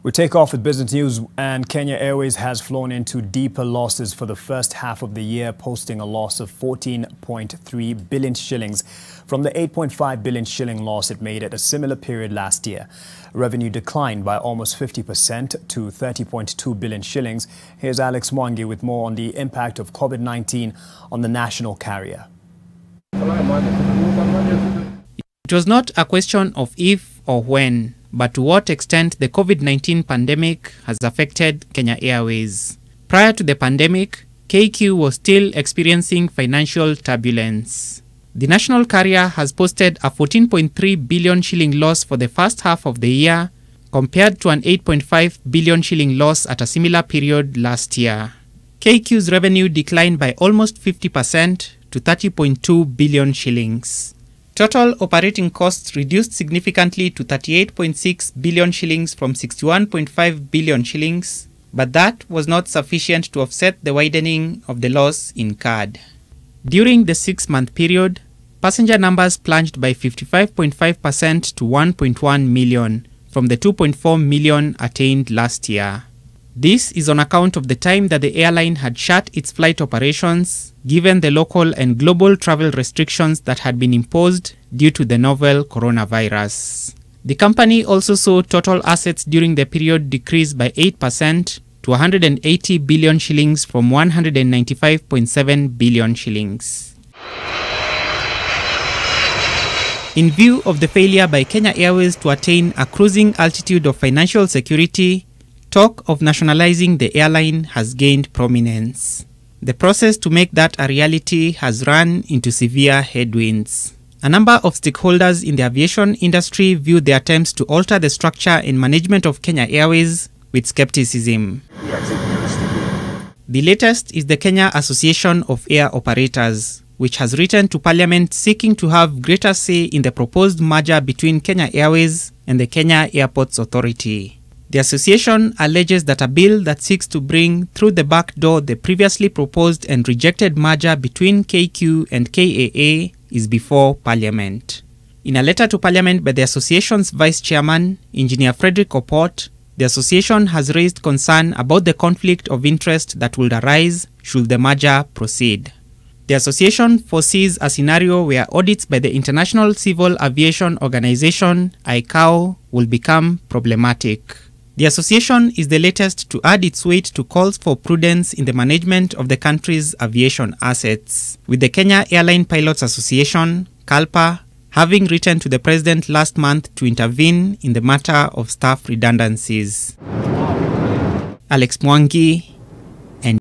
We take off with business news, and Kenya Airways has flown into deeper losses for the first half of the year, posting a loss of 14.3 billion shillings from the 8.5 billion shilling loss it made at a similar period last year. Revenue declined by almost 50% to 30.2 billion shillings. Here's Alex Mwangi with more on the impact of COVID-19 on the national carrier. It was not a question of if or when, but to what extent the COVID-19 pandemic has affected Kenya Airways. Prior to the pandemic, KQ was still experiencing financial turbulence. The national carrier has posted a 14.3 billion shilling loss for the first half of the year, compared to an 8.5 billion shilling loss at a similar period last year. KQ's revenue declined by almost 50% to 30.2 billion shillings. Total operating costs reduced significantly to 38.6 billion shillings from 61.5 billion shillings, but that was not sufficient to offset the widening of the loss incurred. During the 6-month period, passenger numbers plunged by 55.5% to 1.1 million from the 2.4 million attained last year. This is on account of the time that the airline had shut its flight operations, given the local and global travel restrictions that had been imposed due to the novel coronavirus. The company also saw total assets during the period decrease by 8% to 180 billion shillings from 195.7 billion shillings. In view of the failure by Kenya Airways to attain a cruising altitude of financial security, talk of nationalizing the airline has gained prominence. The process to make that a reality has run into severe headwinds. A number of stakeholders in the aviation industry view the attempts to alter the structure and management of Kenya Airways with skepticism. The latest is the Kenya Association of Air Operators, which has written to Parliament seeking to have greater say in the proposed merger between Kenya Airways and the Kenya Airports Authority. The association alleges that a bill that seeks to bring through the back door the previously proposed and rejected merger between KQ and KAA is before Parliament. In a letter to Parliament by the association's Vice Chairman, Engineer Frederick Oport, the association has raised concern about the conflict of interest that would arise should the merger proceed. The association foresees a scenario where audits by the International Civil Aviation Organization, ICAO, will become problematic. The association is the latest to add its weight to calls for prudence in the management of the country's aviation assets, with the Kenya Airline Pilots Association, KALPA, having written to the President last month to intervene in the matter of staff redundancies. Alex Mwangi,